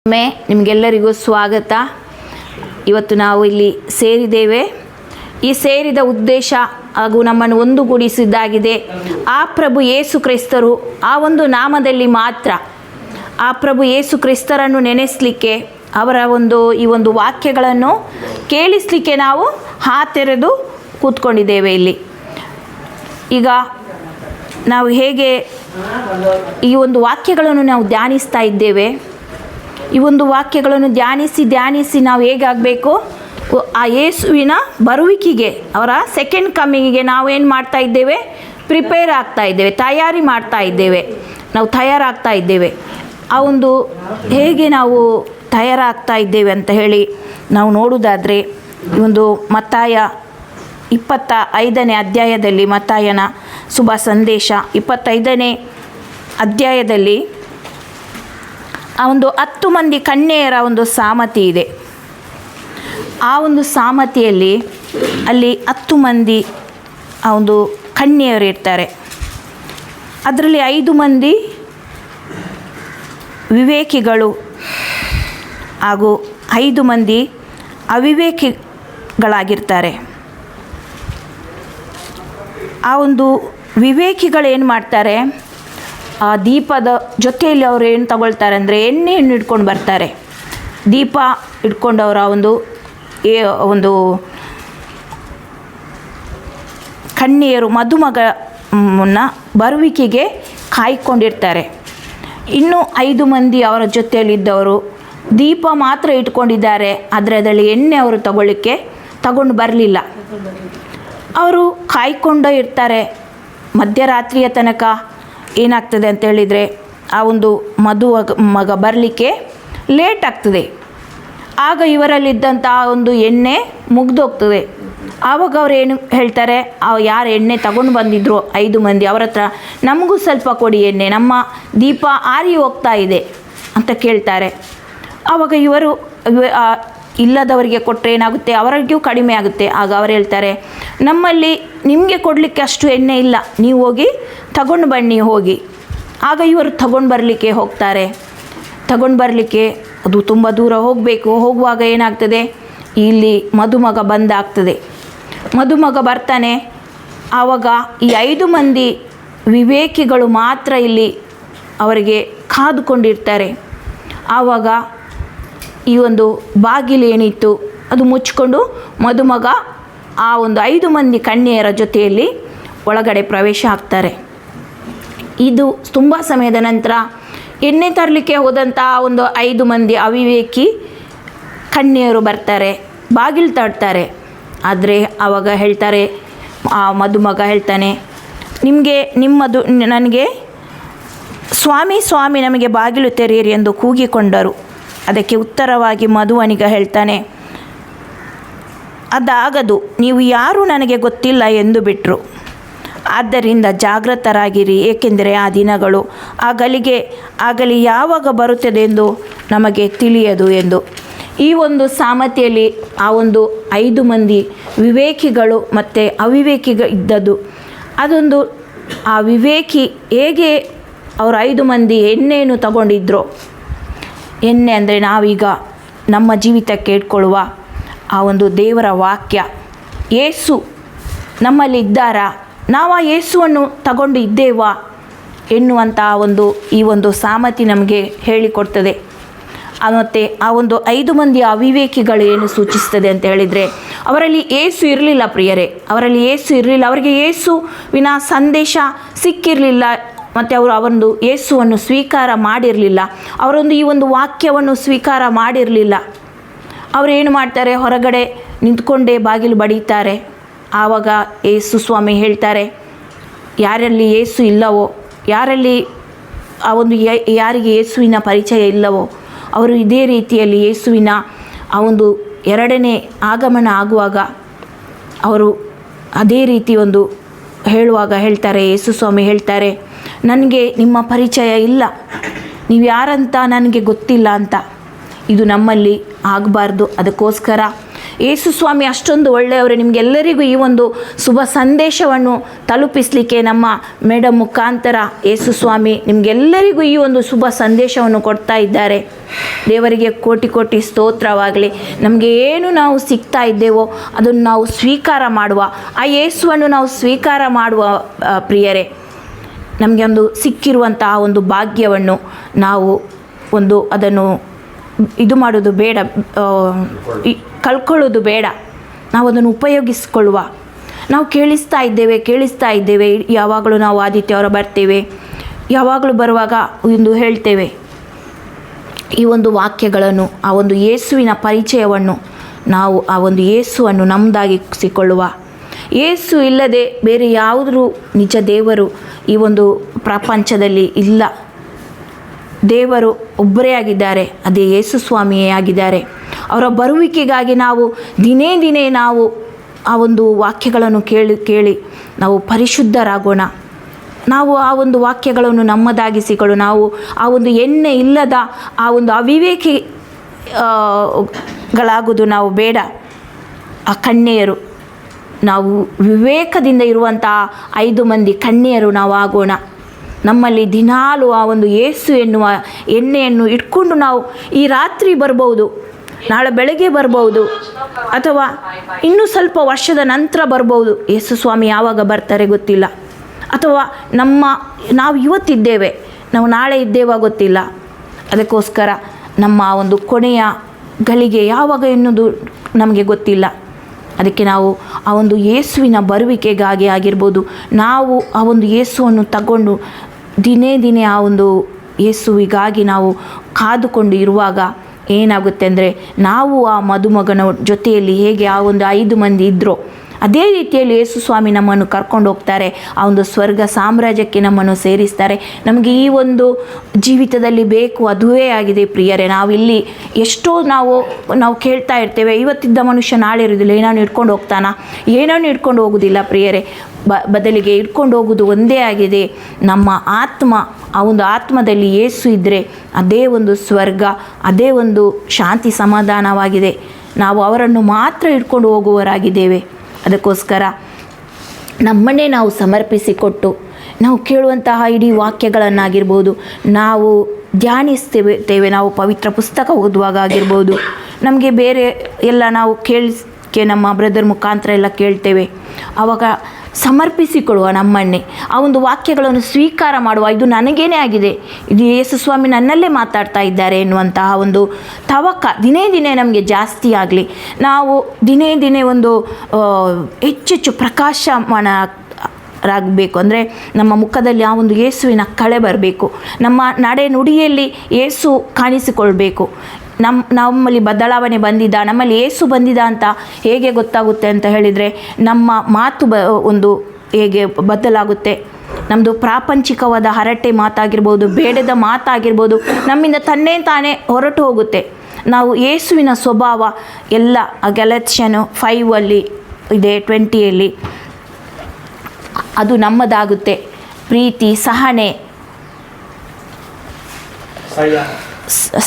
ನಿಮಗೆಲ್ಲರಿಗೂ ಸ್ವಾಗತ. ಇವತ್ತು ನಾವು ಇಲ್ಲಿ ಸೇರಿದ್ದೇವೆ. ಈ ಸೇರಿದ ಉದ್ದೇಶ ಹಾಗೂ ನಮ್ಮನ್ನು ಒಂದುಗೂಡಿಸಿದ್ದಾಗಿದೆ ಆ ಪ್ರಭು ಯೇಸು ಕ್ರಿಸ್ತರು. ಆ ಒಂದು ನಾಮದಲ್ಲಿ ಮಾತ್ರ ಆ ಪ್ರಭು ಯೇಸು ಕ್ರಿಸ್ತರನ್ನು ನೆನೆಸಲಿಕ್ಕೆ, ಅವರ ಈ ಒಂದು ವಾಕ್ಯಗಳನ್ನು ಕೇಳಿಸಲಿಕ್ಕೆ ನಾವು ಹಾತೆರೆದು ಕೂತ್ಕೊಂಡಿದ್ದೇವೆ. ಇಲ್ಲಿ ಈಗ ನಾವು ಹೇಗೆ ಈ ಒಂದು ವಾಕ್ಯಗಳನ್ನು ನಾವು ಧ್ಯಾನಿಸ್ತಾ ಇದ್ದೇವೆ. ಈ ಒಂದು ವಾಕ್ಯಗಳನ್ನು ಧ್ಯಾನಿಸಿ ನಾವು ಹೇಗಾಗಬೇಕು, ಆ ಯೇಸುವಿನ ಬರುವಿಕೆಗೆ, ಅವರ ಸೆಕೆಂಡ್ ಕಮ್ಮಿಂಗಿಗೆ ನಾವೇನು ಮಾಡ್ತಾ ಇದ್ದೇವೆ, ಪ್ರಿಪೇರ್ ಆಗ್ತಾ ಇದ್ದೇವೆ, ನಾವು ತಯಾರಾಗ್ತಾ ಇದ್ದೇವೆ. ಆ ಒಂದು ಹೇಗೆ ನಾವು ತಯಾರಾಗ್ತಾ ಇದ್ದೇವೆ ಅಂತ ಹೇಳಿ ನಾವು ನೋಡುವುದಾದರೆ, ಈ ಒಂದು ಮತ್ತಾಯ 25ನೇ ಅಧ್ಯಾಯದಲ್ಲಿ, ಮತ್ತಾಯನ ಶುಭ ಸಂದೇಶ 25ನೇ ಅಧ್ಯಾಯದಲ್ಲಿ ಆ ಒಂದು 10 ಮಂದಿ ಕನ್ಯೆಯರ ಒಂದು ಸಾಮತಿ ಇದೆ. ಆ ಒಂದು ಸಾಮತಿಯಲ್ಲಿ ಅಲ್ಲಿ 10 ಮಂದಿ ಆ ಒಂದು ಕನ್ಯೆಯರು ಇರ್ತಾರೆ. ಅದರಲ್ಲಿ 5 ಮಂದಿ ವಿವೇಕಿಗಳು ಹಾಗೂ 5 ಮಂದಿ ಅವಿವೇಕಿಗಳಾಗಿರ್ತಾರೆ. ಆ ಒಂದು ವಿವೇಕಿಗಳೇನು ಮಾಡ್ತಾರೆ, ಆ ದೀಪದ ಜೊತೆಯಲ್ಲಿ ಅವರು ಏನು ತಗೊಳ್ತಾರೆ ಅಂದರೆ ಎಣ್ಣೆಯನ್ನು ಇಟ್ಕೊಂಡು ಬರ್ತಾರೆ. ದೀಪ ಇಟ್ಕೊಂಡವರ ಒಂದು ಕನ್ಯೆಯರು ಮದುಮಗನ ಬರುವಿಕೆಗೆ ಕಾಯ್ಕೊಂಡಿರ್ತಾರೆ. ಇನ್ನೂ 5 ಮಂದಿ ಅವರ ಜೊತೆಯಲ್ಲಿದ್ದವರು ದೀಪ ಮಾತ್ರ ಇಟ್ಕೊಂಡಿದ್ದಾರೆ, ಆದರೆ ಅದರಲ್ಲಿ ಎಣ್ಣೆ ಅವರು ತಗೊಂಡು ಬರಲಿಲ್ಲ. ಅವರು ಕಾಯ್ಕೊಂಡೇ ಇರ್ತಾರೆ. ಮಧ್ಯರಾತ್ರಿಯ ತನಕ ಏನಾಗ್ತದೆ ಅಂತ ಹೇಳಿದರೆ, ಆ ಒಂದು ಮಗ ಬರಲಿಕ್ಕೆ ಲೇಟ್ ಆಗ್ತದೆ. ಆಗ ಇವರಲ್ಲಿದ್ದಂಥ ಒಂದು ಎಣ್ಣೆ ಮುಗ್ದೋಗ್ತದೆ. ಆವಾಗ ಅವ್ರು ಏನು ಹೇಳ್ತಾರೆ, ಯಾರು ಎಣ್ಣೆ ತಗೊಂಡು ಬಂದಿದ್ರು 5 ಮಂದಿ, ಅವರ ಹತ್ರ ನಮಗೂ ಸ್ವಲ್ಪ ಕೊಡಿ ಎಣ್ಣೆ, ನಮ್ಮ ದೀಪ ಆರಿ ಹೋಗ್ತಾ ಇದೆ ಅಂತ ಕೇಳ್ತಾರೆ. ಆವಾಗ ಇವರು ಇಲ್ಲದವರಿಗೆ ಕೊಟ್ಟರೆ ಏನಾಗುತ್ತೆ, ಅವರಿಗೂ ಕಡಿಮೆ ಆಗುತ್ತೆ. ಆಗ ಅವರು ಹೇಳ್ತಾರೆ, ನಮ್ಮಲ್ಲಿ ನಿಮಗೆ ಕೊಡಲಿಕ್ಕೆ ಅಷ್ಟು ಎಣ್ಣೆ ಇಲ್ಲ, ನೀವು ಹೋಗಿ ತಗೊಂಡು ಬನ್ನಿ ಹೋಗಿ. ಆಗ ಇವರು ತಗೊಂಡು ಬರಲಿಕ್ಕೆ ಹೋಗ್ತಾರೆ. ತಗೊಂಡು ಬರಲಿಕ್ಕೆ ಅದು ತುಂಬ ದೂರ ಹೋಗಬೇಕು. ಹೋಗುವಾಗ ಏನಾಗ್ತದೆ, ಇಲ್ಲಿ ಮದುಮಗ ಬಂದಾಗ್ತದೆ. ಮದುಮಗ ಬರ್ತಾನೆ. ಆವಾಗ ಈ 5 ಮಂದಿ ವಿವೇಕಿಗಳು ಮಾತ್ರ ಇಲ್ಲಿ ಅವರಿಗೆ ಕಾದುಕೊಂಡಿರ್ತಾರೆ. ಆವಾಗ ಈ ಒಂದು ಬಾಗಿಲು ಏನಿತ್ತು ಅದು ಮುಚ್ಚಿಕೊಂಡು ಮದುಮಗ ಆ ಒಂದು 5 ಮಂದಿ ಕನ್ಯೆಯರ ಜೊತೆಯಲ್ಲಿ ಒಳಗಡೆ ಪ್ರವೇಶ ಆಗ್ತಾರೆ. ಇದು ತುಂಬ ಸಮಯದ ನಂತರ ಎಣ್ಣೆ ತರಲಿಕ್ಕೆ ಹೋದಂಥ ಒಂದು 5 ಮಂದಿ ಅವಿವೇಕಿ ಕನ್ಯೆಯರು ಬರ್ತಾರೆ, ಬಾಗಿಲು ತಡ್ತಾರೆ. ಆದರೆ ಆವಾಗ ಹೇಳ್ತಾರೆ, ಆ ಮದುಮಗ ಹೇಳ್ತಾನೆ, ನನಗೆ ಸ್ವಾಮಿ ಸ್ವಾಮಿ ನಮಗೆ ಬಾಗಿಲು ತೆರೆಯಿರಿ ಎಂದು ಕೂಗಿಕೊಂಡರು. ಅದಕ್ಕೆ ಉತ್ತರವಾಗಿ ಮದುವನಿಗ ಹೇಳ್ತಾನೆ, ಅದಾಗದು, ನೀವು ಯಾರೂ ನನಗೆ ಗೊತ್ತಿಲ್ಲ ಎಂದು ಬಿಟ್ಟರು. ಆದ್ದರಿಂದ ಜಾಗೃತರಾಗಿರಿ, ಏಕೆಂದರೆ ಆ ದಿನಗಳು ಆಗಲಿ ಯಾವಾಗ ಬರುತ್ತದೆ ಎಂದು ನಮಗೆ ತಿಳಿಯದು ಎಂದು. ಈ ಒಂದು ಸಾಮತೆಯಲ್ಲಿ ಆ ಒಂದು 5 ಮಂದಿ ವಿವೇಕಿಗಳು ಮತ್ತು ಇದ್ದದ್ದು, ಅದೊಂದು ಆ ವಿವೇಕಿ ಹೇಗೆ ಅವರು 5 ಮಂದಿ ಎಣ್ಣೆಯನ್ನು ತಗೊಂಡಿದ್ರು. ಎಣ್ಣೆ ಅಂದರೆ ನಾವೀಗ ನಮ್ಮ ಜೀವಿತಕ್ಕೆ ಇಟ್ಕೊಳ್ಳುವ ಆ ಒಂದು ದೇವರ ವಾಕ್ಯ. ಯೇಸು ನಮ್ಮಲ್ಲಿ ಇದ್ದಾರಾ, ನಾವು ಆ ಯೇಸುವನ್ನು ತಗೊಂಡು ಇದ್ದೇವಾ ಎನ್ನುವಂಥ ಈ ಒಂದು ಸಾಮತಿ ನಮಗೆ ಹೇಳಿಕೊಡ್ತದೆ. ಮತ್ತು ಆ ಒಂದು 5 ಮಂದಿ ಅವಿವೇಕಿಗಳು ಏನು ಸೂಚಿಸ್ತದೆ ಅಂತ ಹೇಳಿದರೆ, ಅವರಲ್ಲಿ ಯೇಸು ಇರಲಿಲ್ಲ ಪ್ರಿಯರೇ, ಅವರಲ್ಲಿ ಯೇಸು ಇರಲಿಲ್ಲ. ಅವರಿಗೆ ಯೇಸುವಿನ ಸಂದೇಶ ಸಿಕ್ಕಿರಲಿಲ್ಲ. ಮತ್ತು ಅವರು ಯೇಸುವನ್ನು ಸ್ವೀಕಾರ ಮಾಡಿರಲಿಲ್ಲ. ಈ ಒಂದು ವಾಕ್ಯವನ್ನು ಸ್ವೀಕಾರ ಮಾಡಿರಲಿಲ್ಲ. ಅವರೇನು ಮಾಡ್ತಾರೆ, ಹೊರಗಡೆ ನಿಂತ್ಕೊಂಡೇ ಬಾಗಿಲು ಬಡೀತಾರೆ. ಆವಾಗ ಯೇಸು ಸ್ವಾಮಿ ಹೇಳ್ತಾರೆ, ಯಾರಲ್ಲಿ ಯೇಸು ಇಲ್ಲವೋ, ಯಾರಲ್ಲಿ ಯಾರಿಗೆ ಯೇಸುವಿನ ಪರಿಚಯ ಇಲ್ಲವೋ ಅವರು ಇದೇ ರೀತಿಯಲ್ಲಿ ಯೇಸುವಿನ ಆ ಒಂದು 2ನೇ ಆಗಮನ ಆಗುವಾಗ ಅವರು ಅದೇ ರೀತಿ ಹೇಳುವಾಗ ಹೇಳ್ತಾರೆ, ಯೇಸು ಸ್ವಾಮಿ ಹೇಳ್ತಾರೆ, ನನಗೆ ನಿಮ್ಮ ಪರಿಚಯ ಇಲ್ಲ, ನೀವು ಯಾರಂತ ನನಗೆ ಗೊತ್ತಿಲ್ಲ ಅಂತ. ಇದು ನಮ್ಮಲ್ಲಿ ಆಗಬಾರ್ದು. ಅದಕ್ಕೋಸ್ಕರ ಯೇಸು ಸ್ವಾಮಿ ಅಷ್ಟೊಂದು ಒಳ್ಳೆಯವರು. ನಿಮಗೆಲ್ಲರಿಗೂ ಈ ಒಂದು ಶುಭ ಸಂದೇಶವನ್ನು ತಲುಪಿಸಲಿಕ್ಕೆ ನಮ್ಮ ಮೇಡಮ್ ಮುಖಾಂತರ ಯೇಸು ಸ್ವಾಮಿ ನಿಮಗೆಲ್ಲರಿಗೂ ಈ ಒಂದು ಶುಭ ಸಂದೇಶವನ್ನು ಕೊಡ್ತಾ ಇದ್ದಾರೆ. ದೇವರಿಗೆ ಕೋಟಿ ಕೋಟಿ ಸ್ತೋತ್ರವಾಗಲಿ. ನಮಗೆ ಏನು ನಾವು ಸಿಗ್ತಾ ಇದ್ದೇವೋ ಅದನ್ನು ನಾವು ಸ್ವೀಕಾರ ಮಾಡುವ, ಆ ಯೇಸುವನ್ನು ನಾವು ಸ್ವೀಕಾರ ಮಾಡುವ ಪ್ರಿಯರೇ. ನಮಗೆ ಒಂದು ಸಿಕ್ಕಿರುವಂತಹ ಒಂದು ಭಾಗ್ಯವನ್ನು ನಾವು ಅದನ್ನು ಇದು ಮಾಡೋದು ಬೇಡ, ಕಳ್ಕೊಳ್ಳೋದು ಬೇಡ. ನಾವು ಅದನ್ನು ಉಪಯೋಗಿಸ್ಕೊಳ್ಳುವ. ನಾವು ಕೇಳಿಸ್ತಾ ಇದ್ದೇವೆ. ಯಾವಾಗಲೂ ನಾವು ಆದಿತ್ಯವಾರ ಬರ್ತೇವೆ, ಯಾವಾಗಲೂ ಬರುವಾಗ ಒಂದು ಹೇಳ್ತೇವೆ ಈ ಒಂದು ವಾಕ್ಯಗಳನ್ನು, ಆ ಒಂದು ಯೇಸುವಿನ ಪರಿಚಯವನ್ನು ನಾವು ಆ ಒಂದು ಯೇಸುವನ್ನು ನಮ್ಮದಾಗಿಸಿಕೊಳ್ಳುವ. ಯೇಸು ಇಲ್ಲದೆ ಬೇರೆ ಯಾವುದರೂ ನಿಜ ದೇವರು ಈ ಒಂದು ಪ್ರಪಂಚದಲ್ಲಿ ಇಲ್ಲ. ದೇವರು ಒಬ್ಬರೇ ಆಗಿದ್ದಾರೆ, ಅದೇ ಯೇಸು ಸ್ವಾಮಿಯೇ ಆಗಿದ್ದಾರೆ. ಅವರ ಬರುವಿಕೆಗಾಗಿ ನಾವು ದಿನೇ ನಾವು ಆ ಒಂದು ವಾಕ್ಯಗಳನ್ನು ಕೇಳಿ ನಾವು ಪರಿಶುದ್ಧರಾಗೋಣ. ನಾವು ಆ ಒಂದು ವಾಕ್ಯಗಳನ್ನು ನಮ್ಮದಾಗಿಸಿಕೊಳ್ಳು. ನಾವು ಆ ಒಂದು ಎಣ್ಣೆ ಇಲ್ಲದ ಆ ಒಂದು ಅವಿವೇಕಿಗಳಾಗುವುದು ನಾವು ಬೇಡ. ಆ ಕನ್ಯೆಯರು, ನಾವು ವಿವೇಕದಿಂದ ಇರುವಂತಹ 5 ಮಂದಿ ಕನ್ಯೆಯರು ನಾವು ಆಗೋಣ. ನಮ್ಮಲ್ಲಿ ದಿನಾಲು ಆ ಒಂದು ಯೇಸು ಎನ್ನುವ ಎಣ್ಣೆಯನ್ನು ಇಟ್ಕೊಂಡು ನಾವು ಈ ರಾತ್ರಿ ಬರ್ಬೋದು, ನಾಳೆ ಬೆಳಗ್ಗೆ ಬರ್ಬೋದು, ಅಥವಾ ಇನ್ನೂ ಸ್ವಲ್ಪ ವರ್ಷದ ನಂತರ ಬರ್ಬೋದು. ಯೇಸು ಸ್ವಾಮಿ ಯಾವಾಗ ಬರ್ತಾರೆ ಗೊತ್ತಿಲ್ಲ. ಅಥವಾ ನಾವು ಇವತ್ತಿದ್ದೇವೆ, ನಾವು ನಾಳೆ ಇದ್ದೇವಾ ಗೊತ್ತಿಲ್ಲ. ಅದಕ್ಕೋಸ್ಕರ ನಮ್ಮ ಒಂದು ಕೊನೆಯ ಗಳಿಗೆ ಯಾವಾಗ ಎನ್ನುವುದು ನಮಗೆ ಗೊತ್ತಿಲ್ಲ. ಅದಕ್ಕೆ ನಾವು ಆ ಒಂದು ಯೇಸುವಿನ ಬರುವಿಕೆಗಾಗಿ ಆಗಿರ್ಬೋದು, ನಾವು ಆ ಒಂದು ಯೇಸುವನ್ನು ತಗೊಂಡು ದಿನೇ ಆ ಒಂದು ಯೇಸುವಿಗಾಗಿ ನಾವು ಕಾದುಕೊಂಡು ಇರುವಾಗ ಏನಾಗುತ್ತೆ ಅಂದರೆ, ನಾವು ಆ ಮದುಮಗನ ಜೊತೆಯಲ್ಲಿ ಹೇಗೆ ಆ ಒಂದು 5 ಮಂದಿ ಇದ್ದರೋ ಅದೇ ರೀತಿಯಲ್ಲಿ ಯೇಸು ಸ್ವಾಮಿ ನಮ್ಮನ್ನು ಕರ್ಕೊಂಡು ಹೋಗ್ತಾರೆ. ಆ ಒಂದು ಸ್ವರ್ಗ ಸಾಮ್ರಾಜ್ಯಕ್ಕೆ ನಮ್ಮನ್ನು ಸೇರಿಸ್ತಾರೆ. ನಮಗೆ ಈ ಒಂದು ಜೀವಿತದಲ್ಲಿ ಬೇಕು, ಅದುವೇ ಆಗಿದೆ ಪ್ರಿಯರೇ. ನಾವಿಲ್ಲಿ ಎಷ್ಟೋ ನಾವು ಕೇಳ್ತಾ ಇರ್ತೇವೆ, ಇವತ್ತಿದ್ದ ಮನುಷ್ಯ ನಾಳೆ ಇರೋದಿಲ್ಲ, ಏನೋ ಇಟ್ಕೊಂಡು ಹೋಗ್ತಾನ? ಏನೋ ಇಟ್ಕೊಂಡು ಹೋಗೋದಿಲ್ಲ ಪ್ರಿಯರೇ. ಬದಲಿಗೆ ಇಟ್ಕೊಂಡು ಹೋಗೋದು ಒಂದೇ ಆಗಿದೆ, ನಮ್ಮ ಆತ್ಮ. ಆ ಒಂದು ಆತ್ಮದಲ್ಲಿ ಯೇಸು ಇದ್ದರೆ ಅದೇ ಒಂದು ಸ್ವರ್ಗ, ಅದೇ ಒಂದು ಶಾಂತಿ ಸಮಾಧಾನವಾಗಿದೆ. ನಾವು ಅವರನ್ನು ಮಾತ್ರ ಇಟ್ಕೊಂಡು ಹೋಗುವವರಾಗಿದ್ದೇವೆ. ಅದಕ್ಕೋಸ್ಕರ ನಮ್ಮನ್ನೇ ನಾವು ಸಮರ್ಪಿಸಿಕೊಟ್ಟು ನಾವು ಕೇಳುವಂತಹ ಇಡೀ ವಾಕ್ಯಗಳನ್ನಾಗಿರ್ಬೋದು, ನಾವು ಧ್ಯಾನಿಸ್ತೇವೆ, ನಾವು ಪವಿತ್ರ ಪುಸ್ತಕ ಓದುವಾಗ ಆಗಿರ್ಬೋದು, ನಮಗೆ ಬೇರೆ ಎಲ್ಲ ನಾವು ನಮ್ಮ ಬ್ರದರ್ ಮುಖಾಂತರ ಎಲ್ಲ ಕೇಳ್ತೇವೆ. ಆವಾಗ ಸಮರ್ಪಿಸಿಕೊಳ್ಳುವ ನಮ್ಮನ್ನೇ, ಆ ಒಂದು ವಾಕ್ಯಗಳನ್ನು ಸ್ವೀಕಾರ ಮಾಡುವ. ಇದು ನನಗೇನೇ ಆಗಿದೆ, ಇದು ಯೇಸು ಸ್ವಾಮಿ ನನ್ನಲ್ಲೇ ಮಾತಾಡ್ತಾ ಇದ್ದಾರೆ ಎನ್ನುವಂತಹ ಒಂದು ತವಕ ದಿನೇ ನಮಗೆ ಜಾಸ್ತಿ ಆಗಲಿ. ನಾವು ದಿನೇ ಒಂದು ಹೆಚ್ಚೆಚ್ಚು ಪ್ರಕಾಶಮಾನರಾಗಬೇಕು. ಅಂದರೆ ನಮ್ಮ ಮುಖದಲ್ಲಿ ಆ ಒಂದು ಯೇಸುವಿನ ಕಳೆ ಬರಬೇಕು. ನಮ್ಮ ನಡೆ ನುಡಿಯಲ್ಲಿ ಯೇಸು ಕಾಣಿಸಿಕೊಳ್ಬೇಕು. ನಮ್ಮಲ್ಲಿ ಬದಲಾವಣೆ ಬಂದಿದ್ದ, ನಮ್ಮಲ್ಲಿ ಯೇಸು ಬಂದಿದ್ದ ಅಂತ ಹೇಗೆ ಗೊತ್ತಾಗುತ್ತೆ ಅಂತ ಹೇಳಿದರೆ, ನಮ್ಮ ಮಾತು ಒಂದು ಹೇಗೆ ಬದಲಾಗುತ್ತೆ. ನಮ್ಮದು ಪ್ರಾಪಂಚಿಕವಾದ ಹರಟೆ ಮಾತಾಗಿರ್ಬೋದು, ಬೇಡದ ಮಾತಾಗಿರ್ಬೋದು, ನಮ್ಮಿಂದ ತಾನೇ ಹೊರಟು ಹೋಗುತ್ತೆ. ನಾವು ಯೇಸುವಿನ ಸ್ವಭಾವ ಎಲ್ಲ ಗಲಾತ್ಯನು 5 ಇದೆ, 20 ಅದು ನಮ್ಮದಾಗುತ್ತೆ. ಪ್ರೀತಿ, ಸಹನೆ,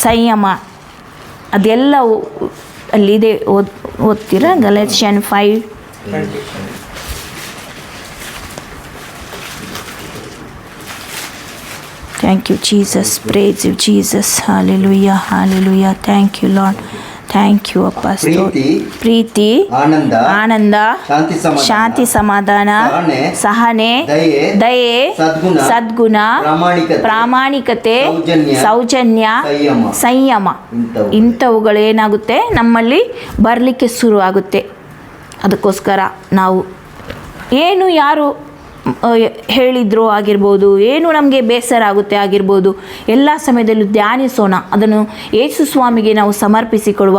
ಸಂಯಮ ಅದೆಲ್ಲವೂ ಅಲ್ಲಿದೆ. ಓದ್ತೀರಾ ಗಲಾತ್ಯನ್ 5:20. Thank you, Jesus. Praise you, Jesus. Hallelujah. Hallelujah. Thank you, Lord. Thank you, Apostle. ಪ್ರೀತಿ, ಆನಂದ, ಶಾಂತಿ ಸಮಾಧಾನ, ಸಹನೆ, ದಯೆ, ಸದ್ಗುಣ, ಪ್ರಾಮಾಣಿಕತೆ, ಸೌಜನ್ಯ, ಸಂಯಮ ಇಂಥವುಗಳು ಏನಾಗುತ್ತೆ ನಮ್ಮಲ್ಲಿ ಬರಲಿಕ್ಕೆ ಶುರು ಆಗುತ್ತೆ. ಅದಕ್ಕೋಸ್ಕರ ನಾವು ಯಾರು ಹೇಳಿದ್ರು ಆಗಿರ್ಬೋದು, ಏನು ನಮಗೆ ಬೇಸರ ಆಗುತ್ತೆ ಆಗಿರ್ಬೋದು, ಎಲ್ಲ ಸಮಯದಲ್ಲೂ ಧ್ಯಾನಿಸೋಣ. ಅದನ್ನು ಯೇಸು ಸ್ವಾಮಿಗೆ ನಾವು ಸಮರ್ಪಿಸಿಕೊಡುವ.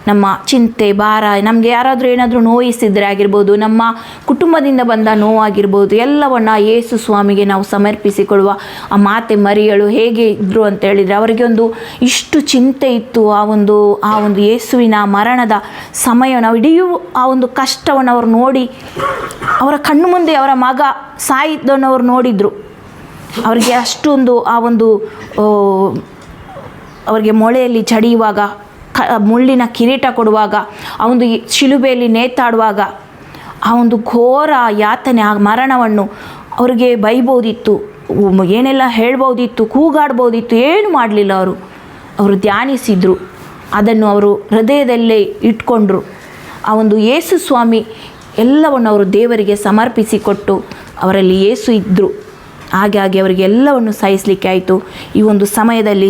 ನಮ್ಮ ಚಿಂತೆ, ಭಾರ, ನಮಗೆ ಯಾರಾದರೂ ಏನಾದರೂ ನೋಯಿಸಿದರೆ ಆಗಿರ್ಬೋದು, ನಮ್ಮ ಕುಟುಂಬದಿಂದ ಬಂದ ನೋವಾಗಿರ್ಬೋದು, ಎಲ್ಲವನ್ನು ಯೇಸು ಸ್ವಾಮಿಗೆ ನಾವು ಸಮರ್ಪಿಸಿಕೊಳ್ಳುವ. ಆ ಮಾತೆ ಮರಿಯಳು ಹೇಗೆ ಇದ್ದರು ಅಂತ ಹೇಳಿದರೆ, ಅವರಿಗೆ ಒಂದು ಇಷ್ಟು ಚಿಂತೆ ಇತ್ತು. ಆ ಒಂದು ಯೇಸುವಿನ ಮರಣದ ಸಮಯ, ನಾವು ಇಡೀ ಆ ಒಂದು ಕಷ್ಟವನ್ನು ಅವರು ನೋಡಿ, ಅವರ ಕಣ್ಣು ಮುಂದೆ ಅವರ ಮಗ ಸಾಯಿದ್ದನ್ನು ಅವರು ನೋಡಿದರು. ಅವರಿಗೆ ಅಷ್ಟೊಂದು ಅವರಿಗೆ ಮೊಳೆಯಲ್ಲಿ ಚಡಿಯುವಾಗ ಮುಳ್ಳಿನ ಕಿರೀಟ ಕೊಡುವಾಗ, ಆ ಒಂದು ಶಿಲುಬೆಯಲ್ಲಿ ನೇತಾಡುವಾಗ, ಆ ಒಂದು ಘೋರ ಯಾತನೆ, ಆ ಮರಣವನ್ನು ಅವ್ರಿಗೆ ಬೈಬೋದಿತ್ತು, ಏನೆಲ್ಲ ಹೇಳ್ಬೋದಿತ್ತು, ಕೂಗಾಡ್ಬೋದಿತ್ತು. ಏನು ಮಾಡಲಿಲ್ಲ. ಅವರು ಧ್ಯಾನಿಸಿದರು, ಅದನ್ನು ಅವರು ಹೃದಯದಲ್ಲೇ ಇಟ್ಕೊಂಡ್ರು. ಆ ಒಂದು ಯೇಸು ಸ್ವಾಮಿ ಎಲ್ಲವನ್ನು ಅವರು ದೇವರಿಗೆ ಸಮರ್ಪಿಸಿಕೊಟ್ಟು ಅವರಲ್ಲಿ ಯೇಸು ಇದ್ದರು. ಹಾಗಾಗಿ ಅವರಿಗೆ ಎಲ್ಲವನ್ನು ಸಹಿಸಲಿಕ್ಕೆ ಆಯಿತು. ಈ ಒಂದು ಸಮಯದಲ್ಲಿ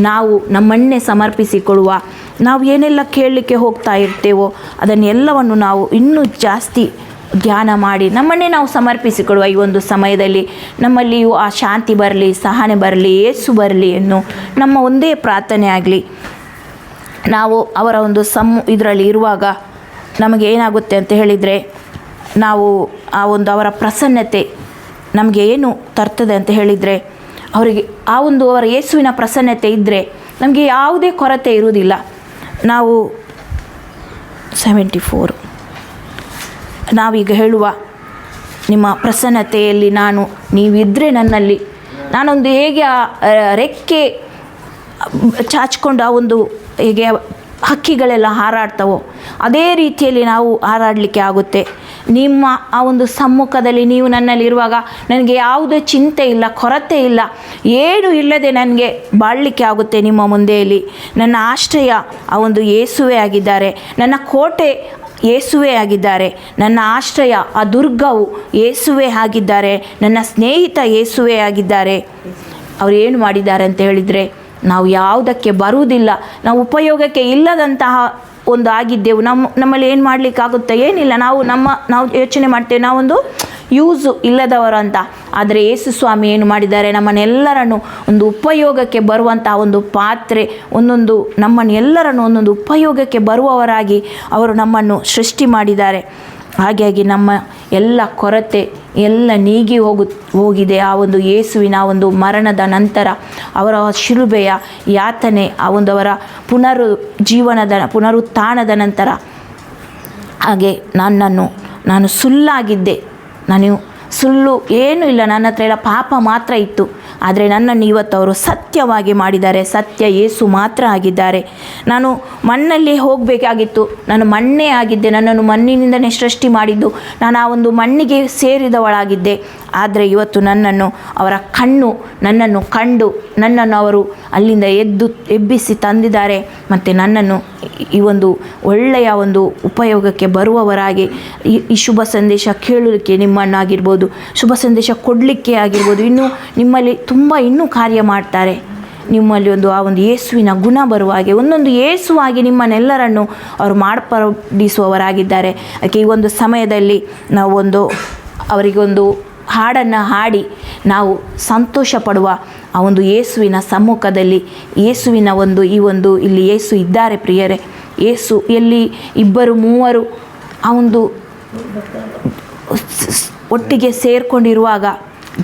ನಾವು ನಮ್ಮನ್ನೇ ಸಮರ್ಪಿಸಿಕೊಳ್ಳುವ, ನಾವು ಏನೆಲ್ಲ ಕೇಳಲಿಕ್ಕೆ ಹೋಗ್ತಾ ಇರ್ತೇವೋ ಅದನ್ನೆಲ್ಲವನ್ನು ನಾವು ಇನ್ನೂ ಜಾಸ್ತಿ ಧ್ಯಾನ ಮಾಡಿ ನಮ್ಮನ್ನೇ ನಾವು ಸಮರ್ಪಿಸಿಕೊಳ್ಳುವ. ಈ ಒಂದು ಸಮಯದಲ್ಲಿ ನಮ್ಮಲ್ಲಿಯೂ ಆ ಶಾಂತಿ ಬರಲಿ, ಸಹನೆ ಬರಲಿ, ಯೇಸು ಬರಲಿ ಎನ್ನು ನಮ್ಮ ಒಂದೇ ಪ್ರಾರ್ಥನೆ ಆಗಲಿ. ನಾವು ಅವರ ಒಂದು ಇದರಲ್ಲಿ ಇರುವಾಗ ನಮಗೆ ಏನಾಗುತ್ತೆ ಅಂತ ಹೇಳಿದರೆ, ನಾವು ಆ ಒಂದು ಅವರ ಪ್ರಸನ್ನತೆ ನಮಗೆ ಏನು ತರ್ತದೆ ಅಂತ ಹೇಳಿದರೆ, ಅವರಿಗೆ ಆ ಒಂದು ಅವರ ಯೇಸುವಿನ ಪ್ರಸನ್ನತೆ ಇದ್ದರೆ ನಮಗೆ ಯಾವುದೇ ಕೊರತೆ ಇರುವುದಿಲ್ಲ. ನಾವು 74 ನಾವೀಗ ಹೇಳುವ, ನಿಮ್ಮ ಪ್ರಸನ್ನತೆಯಲ್ಲಿ ನೀವಿದ್ದರೆ ನನ್ನಲ್ಲಿ, ನಾನೊಂದು ಹೇಗೆ ರೆಕ್ಕೆ ಚಾಚಿಕೊಂಡು ಆ ಒಂದು ಹೇಗೆ ಹಕ್ಕಿಗಳೆಲ್ಲ ಹಾರಾಡ್ತವೋ ಅದೇ ರೀತಿಯಲ್ಲಿ ನಾವು ಹಾರಾಡಲಿಕ್ಕೆ ಆಗುತ್ತೆ. ನಿಮ್ಮ ಆ ಒಂದು ಸಮ್ಮುಖದಲ್ಲಿ ನೀವು ನನ್ನಲ್ಲಿರುವಾಗ ನನಗೆ ಯಾವುದೇ ಚಿಂತೆ ಇಲ್ಲ, ಕೊರತೆ ಇಲ್ಲ, ಏನು ಇಲ್ಲದೆ ನನಗೆ ಬಾಳಲಿಕ್ಕೆ ಆಗುತ್ತೆ. ನಿಮ್ಮ ಮುಂದೆಯಲ್ಲಿ ನನ್ನ ಆಶ್ರಯ ಆ ಒಂದು ಯೇಸುವೇ ಆಗಿದ್ದಾರೆ, ನನ್ನ ಕೋಟೆ ಯೇಸುವೇ ಆಗಿದ್ದಾರೆ, ನನ್ನ ಆಶ್ರಯ ಆ ದುರ್ಗವು ಯೇಸುವೇ ಆಗಿದ್ದಾರೆ, ನನ್ನ ಸ್ನೇಹಿತ ಯೇಸುವೇ ಆಗಿದ್ದಾರೆ. ಅವರು ಏನು ಮಾಡಿದ್ದಾರೆ ಅಂತ ಹೇಳಿದರೆ, ನಾವು ಯಾವುದಕ್ಕೆ ಬರುವುದಿಲ್ಲ, ನಾವು ಉಪಯೋಗಕ್ಕೆ ಇಲ್ಲದಂತಹ ಒಂದು ಆಗಿದ್ದೆವು. ನಮ್ಮಲ್ಲಿ ಏನು ಮಾಡಲಿಕ್ಕಾಗುತ್ತೆ, ಏನಿಲ್ಲ, ನಾವು ಯೋಚನೆ ಮಾಡ್ತೇವೆ ನಾವೊಂದು ಯೂಸು ಇಲ್ಲದವರು ಅಂತ. ಆದರೆ ಯೇಸು ಸ್ವಾಮಿ ಏನು ಮಾಡಿದ್ದಾರೆ, ನಮ್ಮನ್ನೆಲ್ಲರನ್ನು ಒಂದು ಉಪಯೋಗಕ್ಕೆ ಬರುವಂಥ ಒಂದು ಪಾತ್ರೆ, ನಮ್ಮನ್ನೆಲ್ಲರನ್ನು ಒಂದೊಂದು ಉಪಯೋಗಕ್ಕೆ ಬರುವವರಾಗಿ ಅವರು ನಮ್ಮನ್ನು ಸೃಷ್ಟಿ ಮಾಡಿದ್ದಾರೆ. ಹಾಗಾಗಿ ನಮ್ಮ ಎಲ್ಲ ಕೊರತೆ ಎಲ್ಲ ನೀಗಿ ಹೋಗಿದೆ. ಆ ಒಂದು ಯೇಸುವಿನ ಒಂದು ಮರಣದ ನಂತರ, ಅವರ ಶಿಲುಬೆಯ ಯಾತನೆ, ಆ ಒಂದು ಅವರ ಪುನರುತ್ಥಾನದ ನಂತರ. ಹಾಗೆ ನಾನು ಸುಳ್ಳಾಗಿದ್ದೆ, ನಾನು ಸುಳ್ಳು ಏನೂ ಇಲ್ಲ, ನನ್ನ ಹತ್ರ ಎಲ್ಲ ಪಾಪ ಮಾತ್ರ ಇತ್ತು. ಆದರೆ ನನ್ನನ್ನು ಇವತ್ತು ಅವರು ಸತ್ಯವಾಗಿ ಮಾಡಿದ್ದಾರೆ, ಸತ್ಯ ಯೇಸು ಮಾತ್ರ ಆಗಿದ್ದಾರೆ. ನಾನು ಮಣ್ಣಲ್ಲಿ ಹೋಗಬೇಕಾಗಿತ್ತು, ನಾನು ಮಣ್ಣೇ ಆಗಿದ್ದೆ, ನನ್ನನ್ನು ಮಣ್ಣಿನಿಂದಲೇ ಸೃಷ್ಟಿ ಮಾಡಿದ್ದು, ನಾನು ಆ ಒಂದು ಮಣ್ಣಿಗೆ ಸೇರಿದವಳಾಗಿದ್ದೆ. ಆದರೆ ಇವತ್ತು ನನ್ನನ್ನು ಕಂಡು ನನ್ನನ್ನು ಅವರು ಅಲ್ಲಿಂದ ಎಬ್ಬಿಸಿ ತಂದಿದ್ದಾರೆ. ಮತ್ತು ನನ್ನನ್ನು ಈ ಒಂದು ಒಳ್ಳೆಯ ಒಂದು ಉಪಯೋಗಕ್ಕೆ ಬರುವವರಾಗಿ ಈ ಶುಭ ಸಂದೇಶ ಕೇಳಲಿಕ್ಕೆ ನಿಮ್ಮನ್ನಾಗಿರ್ಬೋದು, ಶುಭ ಸಂದೇಶ ಕೊಡಲಿಕ್ಕೆ ಆಗಿರ್ಬೋದು, ನಿಮ್ಮಲ್ಲಿ ಇನ್ನೂ ಕಾರ್ಯ ಮಾಡ್ತಾರೆ. ನಿಮ್ಮಲ್ಲಿ ಆ ಒಂದು ಯೇಸುವಿನ ಗುಣ ಬರುವ ಹಾಗೆ ಒಂದೊಂದು ಯೇಸುವಾಗಿ ನಿಮ್ಮನ್ನೆಲ್ಲರನ್ನು ಅವರು ಮಾರ್ಪಡಿಸುವವರಾಗಿದ್ದಾರೆ. ಅದಕ್ಕೆ ಈ ಒಂದು ಸಮಯದಲ್ಲಿ ನಾವು ಅವರಿಗೊಂದು ಹಾಡನ್ನು ಹಾಡಿ ನಾವು ಸಂತೋಷ ಪಡುವ. ಆ ಒಂದು ಯೇಸುವಿನ ಸಮ್ಮುಖದಲ್ಲಿ ಯೇಸುವಿನ ಇಲ್ಲಿ ಯೇಸು ಇದ್ದಾರೆ ಪ್ರಿಯರೇ. ಯೇಸು ಎಲ್ಲಿ 2-3 ಆ ಒಂದು ಒಟ್ಟಿಗೆ ಸೇರಿಕೊಂಡಿರುವಾಗ,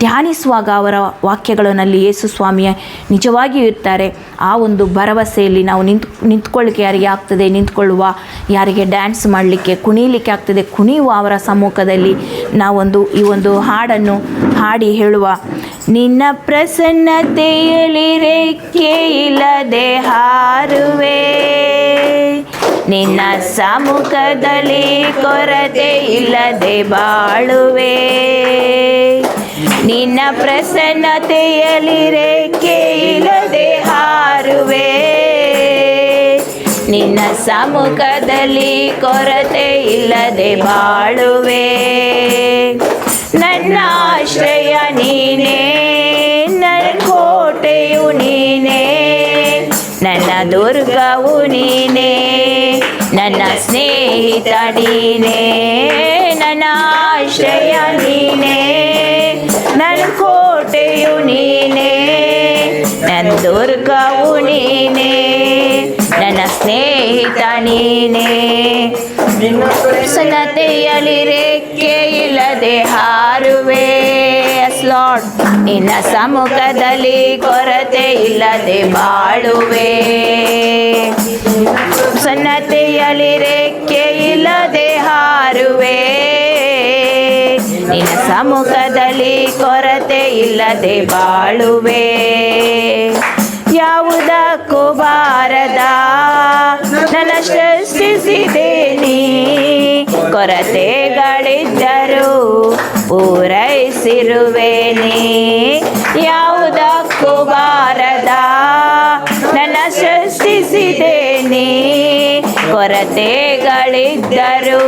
ಧ್ಯಾನಿಸುವಾಗ ಅವರ ವಾಕ್ಯಗಳಲ್ಲಿ ಯೇಸು ಸ್ವಾಮಿಯ ನಿಜವಾಗಿಯೂ ಇರ್ತಾರೆ. ಆ ಒಂದು ಭರವಸೆಯಲ್ಲಿ ನಾವು ನಿಂತ್ಕೊಳ್ಳಿಕ್ಕೆ ಯಾರಿಗೆ ಆಗ್ತದೆ ನಿಂತ್ಕೊಳ್ಳುವ, ಯಾರಿಗೆ ಡ್ಯಾನ್ಸ್ ಮಾಡಲಿಕ್ಕೆ ಕುಣಿಲಿಕ್ಕೆ ಆಗ್ತದೆ ಕುಣಿಯುವ ಅವರ ಸಮ್ಮುಖದಲ್ಲಿ ನಾವೊಂದು ಈ ಒಂದು ಹಾಡನ್ನು ಹಾಡಿ ಹೇಳುವ. ನಿನ್ನ ಪ್ರಸನ್ನತೆಯಲ್ಲಿ ರೆಕ್ಕೆ ಇಲ್ಲದೆ ಹಾರುವೆ, ನಿನ್ನ ಸಮ್ಮುಖದಲ್ಲಿ ಕೊರತೆ ಇಲ್ಲದೆ ಬಾಳುವೆ, ನಿನ್ನ ಪ್ರಸನ್ನತೆಯಲ್ಲಿ ರೆಕ್ಕೆ ಇಲ್ಲದೆ ಹಾರುವೆ, ನಿನ್ನ ಸಮ್ಮುಖದಲ್ಲಿ ಕೊರತೆ ಇಲ್ಲದೆ ಬಾಳುವೆ. ನನ್ನ ಆಶ್ರಯ ನೀನೇ, ನನ್ನ ಕೋಟೆಯು ನೀನೇ, ನನ್ನ ದುರ್ಗವು ನೀನೇ, ನನ್ನ ಸ್ನೇಹಿತ ನೀನೇ, ನನ್ನ ಆಶ್ರಯ ನೀನೇ, ನನ್ನ ಕೋಟೆಯು ನೀನೇ, ನನ್ನ ದುರ್ಗವು ನೀನೇ, ನನ್ನ ಸ್ನೇಹಿತ ನೀನೇ. ಪ್ರಸನ್ನತೆಯಲ್ಲಿ ರೆಕ್ಕೆ ಇಲ್ಲದೆ ಹಾರುವೆ, ಲಾರ್ಡ್, ನಿನ್ನ ಸಮ್ಮುಖದಲ್ಲಿ ಕೊರತೆ ಇಲ್ಲದೆ ಬಾಳುವೆ, ಪ್ರಸನ್ನತೆಯಲ್ಲಿ ರೆಕ್ಕೆ ಇಲ್ಲದೆ ಹಾರುವೆ, ನಿನ್ನ ಸಮ್ಮುಖದಲ್ಲಿ ಕೊರತೆ ಇಲ್ಲದೆ ಬಾಳುವೆ. ಯಾವುದಕ್ಕೂ ಬಾರದ ನೀ ಕೊರತೆಗಳಿದ್ದರೂ ಪೂರೈಸಿರುವೆ ನೀ. ಯಾವುದಕ್ಕೂ ಬಾರದ ನನ್ನ ಸೃಷ್ಟಿಸಿದೆ ನೀ ಕೊರತೆಗಳಿದ್ದರೂ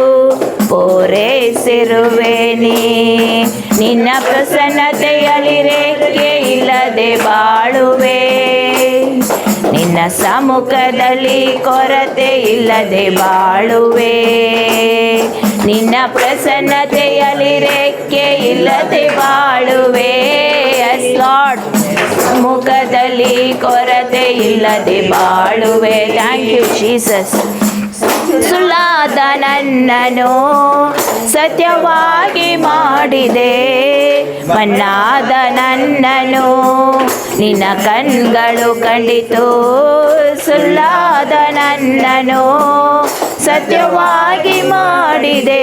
ಪೂರೈಸಿರುವೆ ನೀ. ನಿನ್ನ ಪ್ರಸನ್ನತೆಯಲ್ಲಿ ರೇಖೆ ಇಲ್ಲದೆ ಬಾಳುವೆ, ನಿನ್ನ ಸಮ್ಮುಖದಲ್ಲಿ ಕೊರತೆ ಇಲ್ಲದೆ ಬಾಳುವೆ. ನಿನ್ನ ಪ್ರಸನ್ನತೆಯಲ್ಲಿ ರೇಖೆ ಇಲ್ಲದೆ ಬಾಳುವೆ. ಎಸ್ ಲಾರ್ಡ್, ಮುಖದಲ್ಲಿ ಕೊರತೆ ಇಲ್ಲದೆ ಬಾಳುವೆ. Thank you Jesus. ಸುಳ್ಳಾದ ನನ್ನನು ಸತ್ಯವಾಗಿ ಮಾಡಿದೆ, ಮಣ್ಣಾದ ನನ್ನನು ನಿನ್ನ ಕಣ್ಗಳು ಕಂಡಿತು. ಸುಳ್ಳಾದ ನನ್ನನು ಸತ್ಯವಾಗಿ ಮಾಡಿದೆ,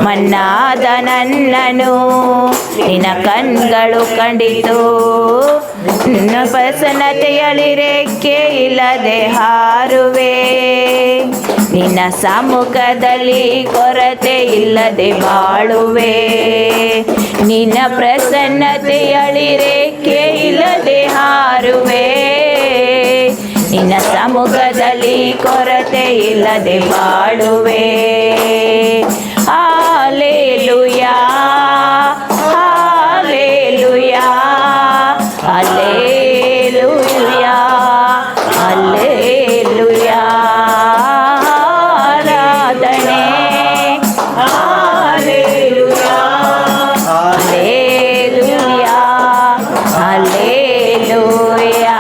ಮಣ್ಣಾದ ನನ್ನನು ನಿನ್ನ ಕಣ್ಗಳು ಕಂಡಿತು. ನಿನ್ನ ಪ್ರಸನ್ನತೆಯಲ್ಲಿ ರೇಖೆ ಇಲ್ಲದೆ ಹಾರುವೆ, ನಿನ್ನ ಸಮ್ಮುಖದಲ್ಲಿ ಕೊರತೆ ಇಲ್ಲದೆ ಬಾಳುವೆ. ನಿನ್ನ ಪ್ರಸನ್ನತೆಯಲ್ಲಿ ರೇಖೆ ಇಲ್ಲದೆ ಹಾರುವೆ, ನಿನ್ನ ಸಮ್ಮುಖದಲ್ಲಿ ಕೊರತೆ ಇಲ್ಲದೆ ಬಾಳುವೆ. Hallelujah, hallelujah, hallelujah, hallelujah. ಆರಾಧನೆ, ಹಾಲೆಲೂಯಾ, ಹಾಲೆಲೂಯಾ, ಹಾಲೆಲೂಯಾ.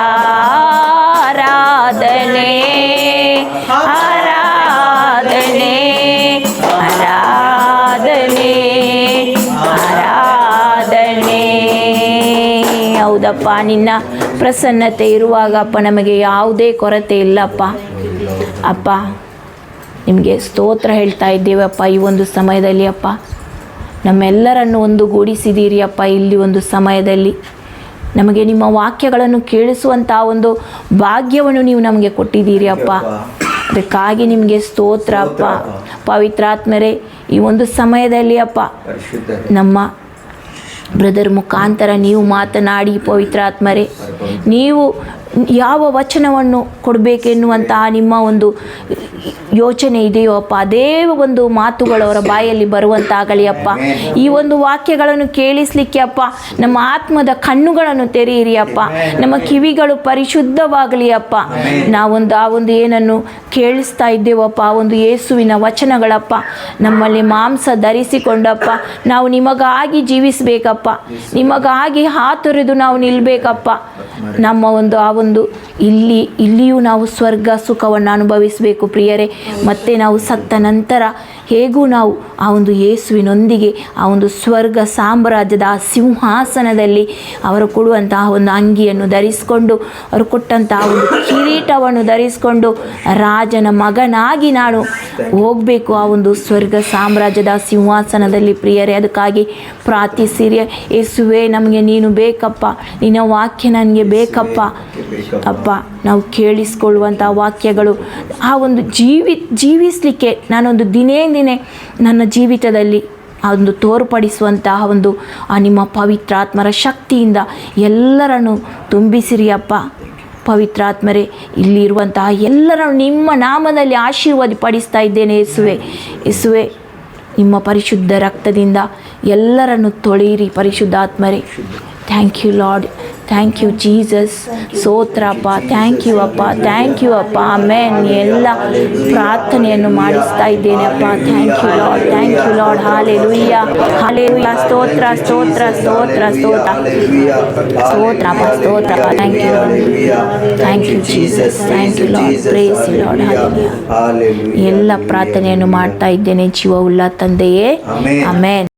ಆರಾಧನೆ, ಆರಾಧನೆ, ಆರಾಧನೆ, ಆರಾಧನೆ. ಹೌದಪ್ಪ, ನಿನ್ನ ಪ್ರಸನ್ನತೆ ಇರುವಾಗ ಅಪ್ಪ ನಮಗೆ ಯಾವುದೇ ಕೊರತೆ ಇಲ್ಲಪ್ಪ. ಅಪ್ಪ ನಿಮಗೆ ಸ್ತೋತ್ರ ಹೇಳ್ತಾ ಇದ್ದೇವಪ್ಪ. ಈ ಒಂದು ಸಮಯದಲ್ಲಿ ಅಪ್ಪ ನಮ್ಮೆಲ್ಲರನ್ನು ಒಂದುಗೂಡಿಸಿದ್ದೀರಿ ಅಪ್ಪ. ಇಲ್ಲಿ ಒಂದು ಸಮಯದಲ್ಲಿ ನಮಗೆ ನಿಮ್ಮ ವಾಕ್ಯಗಳನ್ನು ಕೇಳಿಸುವಂಥ ಒಂದು ಭಾಗ್ಯವನ್ನು ನೀವು ನಮಗೆ ಕೊಟ್ಟಿದ್ದೀರಿ ಅಪ್ಪ. ಅದಕ್ಕಾಗಿ ನಿಮಗೆ ಸ್ತೋತ್ರ ಅಪ್ಪ. ಪವಿತ್ರಾತ್ಮರೇ, ಈ ಒಂದು ಸಮಯದಲ್ಲಿ ಅಪ್ಪ ನಮ್ಮ ಬ್ರದರ್ ಮುಖಾಂತರ ನೀವು ಮಾತನಾಡಿ ಪವಿತ್ರಾತ್ಮರೇ, ನೀವು ಯಾವ ವಚನವನ್ನು ಕೊಡಬೇಕೆನ್ನುವಂತಹ ನಿಮ್ಮ ಒಂದು ಯೋಚನೆ ಇದೆಯೋ ಅಪ್ಪ, ಅದೇ ಒಂದು ಮಾತುಗಳು ಅವರ ಬಾಯಲ್ಲಿ ಬರುವಂತಾಗಲಿ ಅಪ್ಪ. ಈ ಒಂದು ವಾಕ್ಯಗಳನ್ನು ಕೇಳಿಸ್ಲಿಕ್ಕೆ ಅಪ್ಪ ನಮ್ಮ ಆತ್ಮದ ಕಣ್ಣುಗಳನ್ನು ತೆರೆಯಿರಿ ಅಪ್ಪ. ನಮ್ಮ ಕಿವಿಗಳು ಪರಿಶುದ್ಧವಾಗಲಿ ಅಪ್ಪ. ನಾವೊಂದು ಆ ಒಂದು ಏನನ್ನು ಕೇಳಿಸ್ತಾ ಇದ್ದೇವಪ್ಪ, ಆ ಒಂದು ಯೇಸುವಿನ ವಚನಗಳಪ್ಪ ನಮ್ಮಲ್ಲಿ ಮಾಂಸ ಧರಿಸಿಕೊಂಡಪ್ಪ ನಾವು ನಿಮಗಾಗಿ ಜೀವಿಸಬೇಕಪ್ಪ, ನಿಮಗಾಗಿ ಹಾತೊರೆದು ನಾವು ನಿಲ್ಲಬೇಕಪ್ಪ. ನಮ್ಮ ಒಂದು ಆ ಒಂದು ಇಲ್ಲಿಯೂ ನಾವು ಸ್ವರ್ಗ ಸುಖವನ್ನು ಅನುಭವಿಸಬೇಕು ಪ್ರಿಯರೇ. ಮತ್ತು ನಾವು ಸತ್ತ ನಂತರ ಹೇಗೂ ನಾವು ಆ ಒಂದು ಯೇಸುವಿನೊಂದಿಗೆ ಆ ಒಂದು ಸ್ವರ್ಗ ಸಾಮ್ರಾಜ್ಯದ ಆ ಸಿಂಹಾಸನದಲ್ಲಿ ಅವರು ಕೊಡುವಂತಹ ಒಂದು ಅಂಗಿಯನ್ನು ಧರಿಸಿಕೊಂಡು, ಅವರು ಕೊಟ್ಟಂತಹ ಒಂದು ಕಿರೀಟವನ್ನು ಧರಿಸಿಕೊಂಡು ರಾಜನ ಮಗನಾಗಿ ನಾನು ಹೋಗಬೇಕು ಆ ಒಂದು ಸ್ವರ್ಗ ಸಾಮ್ರಾಜ್ಯದ ಸಿಂಹಾಸನದಲ್ಲಿ ಪ್ರಿಯರೇ. ಅದಕ್ಕಾಗಿ ಪ್ರಾರ್ಥಿಸಿರಿ. ಯೇಸುವೇ, ನಮಗೆ ನೀನು ಬೇಕಪ್ಪ, ನಿನ್ನ ವಾಕ್ಯ ನನಗೆ ಬೇಕಪ್ಪ ಅಪ್ಪ. ನಾವು ಕೇಳಿಸ್ಕೊಳ್ಳುವಂಥ ವಾಕ್ಯಗಳು ಆ ಒಂದು ಜೀವಿಸಲಿಕ್ಕೆ ನಾನೊಂದು ದಿನೇ ನನ್ನ ಜೀವಿತದಲ್ಲಿ ಆ ಒಂದು ತೋರ್ಪಡಿಸುವಂತಹ ಒಂದು ಆ ನಿಮ್ಮ ಪವಿತ್ರಾತ್ಮರ ಶಕ್ತಿಯಿಂದ ಎಲ್ಲರನ್ನು ತುಂಬಿಸಿರಿ ಅಪ್ಪ. ಪವಿತ್ರಾತ್ಮರೇ, ಇಲ್ಲಿರುವಂತಹ ಎಲ್ಲರನ್ನು ನಿಮ್ಮ ನಾಮದಲ್ಲಿ ಆಶೀರ್ವಾದಪಡಿಸ್ತಾ ಇದ್ದೇನೆ ಯೇಸುವೆ. ಯೇಸುವೆ, ನಿಮ್ಮ ಪರಿಶುದ್ಧ ರಕ್ತದಿಂದ ಎಲ್ಲರನ್ನು ತೊಳೆಯಿರಿ ಪರಿಶುದ್ಧಾತ್ಮರೇ. Thank you Lord, thank you Jesus. ಸ್ತೋತ್ರಪ್ಪ, ಥ್ಯಾಂಕ್ ಯು ಅಪ್ಪ, ಥ್ಯಾಂಕ್ ಯು ಅಪ್ಪ. ಆಮೇನ್. ಎಲ್ಲ ಪ್ರಾರ್ಥನೆಯನ್ನು ಮಾಡಿಸ್ತಾ ಇದ್ದೇನೆ ಅಪ್ಪ. Thank you Lord, thank you Lord. Hallelujah, hallelujah. ಸ್ತೋತ್ರ, ಸ್ತೋತ್ರ, ಸ್ತೋತ್ರ, ಸ್ತೋತ್ರ, ಸ್ತೋತ್ರಪ್ಪ, ಸ್ತೋತ್ರಪ್ಪ. Thank you Lord, thank you Jesus, thank you Lord. Praise you Lord. Hallelujah. ಎಲ್ಲ ಪ್ರಾರ್ಥನೆಯನ್ನು ಮಾಡ್ತಾ ಇದ್ದೇನೆ ಜೀವವುಳ್ಳ ತಂದೆಯೇ. ಆಮೇನ್.